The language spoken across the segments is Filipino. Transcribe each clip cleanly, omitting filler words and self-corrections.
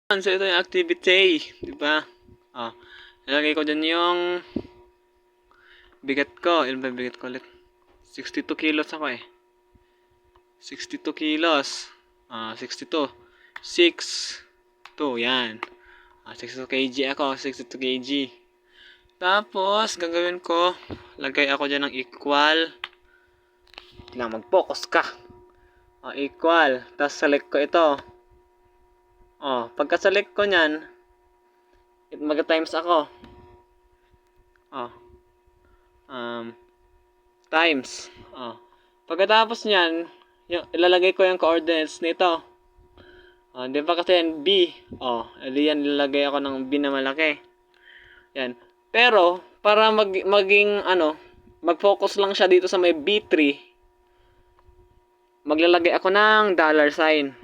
So, ito yung activity, di ba? Oh, nilagay ko dyan yung bigat ko. Ilan ba bigat ko ulit? 62 kilos ako eh. 62 kilos. 62. 6, 2, yan. 62 kg ako, 62 kg. Tapos, gagawin ko, lagay ako dyan ng equal. Kailangan mag-focus ka. Equal. Tapos, select ko ito. Pagka-select ko nyan, mag-times ako. Times. Pagkatapos nyan, ilalagay ko yung coordinates nito. Di ba kasi yan B? Edi yan ilalagay ako ng B na malaki. Yan. Pero, para mag-focus lang siya dito sa may B3, maglalagay ako ng dollar sign.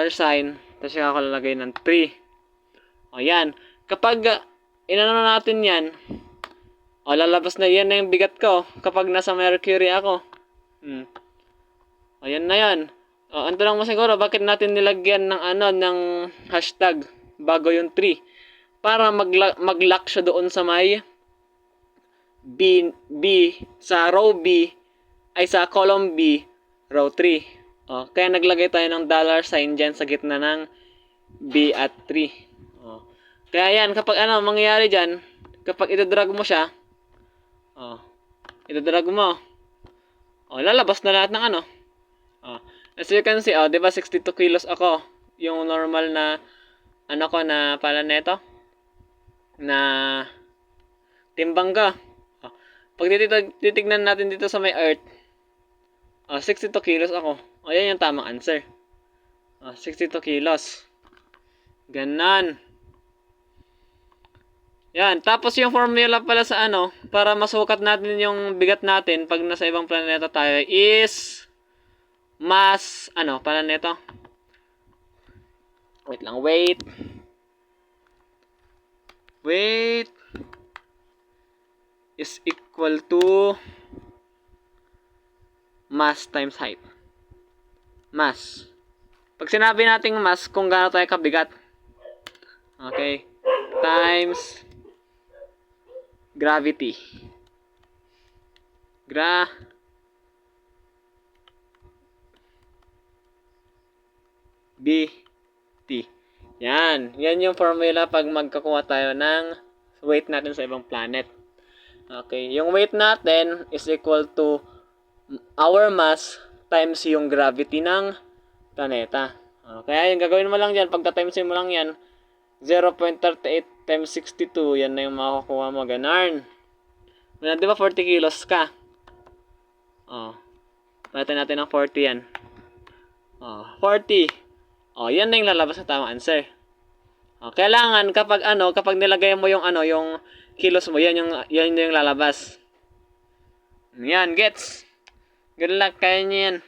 $sign. Tapos ako lalagay ng 3. Yan. Kapag inano natin yan, lalabas na yan na yung bigat ko kapag nasa Mercury ako. Ayan na yan. Ang tanong mo siguro, bakit natin nilagyan ng hashtag bago yung 3? Para mag-lock siya doon sa may B, sa row B, ay sa column B, row 3. Kaya naglagay tayo ng dollar sign dyan sa gitna ng B at 3. Kaya yan, kapag mangyayari dyan, kapag itadrag mo siya, itadrag mo, lalabas na lahat ng as you can see, di ba 62 kilos ako, yung normal na, na pala neto, na timbang ka. Pag titignan natin dito sa may earth, 62 kilos ako. Yan yung tamang answer. 62 kilos. Ganon. Yan. Tapos yung formula pala sa para masukat natin yung bigat natin pag nasa ibang planeta tayo is mass, pala neto. Wait lang, weight. Weight is equal to mass times height. Mass. Pag sinabi nating mass, kung gaano tayo kabigat. Okay. Times gravity. Gravity. Yan. Yan yung formula pag magkakuha tayo ng weight natin sa ibang planet. Okay. Yung weight natin is equal to our mass times yung gravity ng planeta. Kaya yung gagawin mo lang dyan, pagka-times mo lang yan, 0.38 times 62, yan na yung makakuha mo. Ganarn. Di ba 40 kilos ka? Palitan natin ng 40 yan. 40. Yan na yung lalabas sa tamang answer. Kailangan kapag nilagay mo yung yung kilos mo, yan yung lalabas. Yan, gets. Good luck, kaya niyo yan.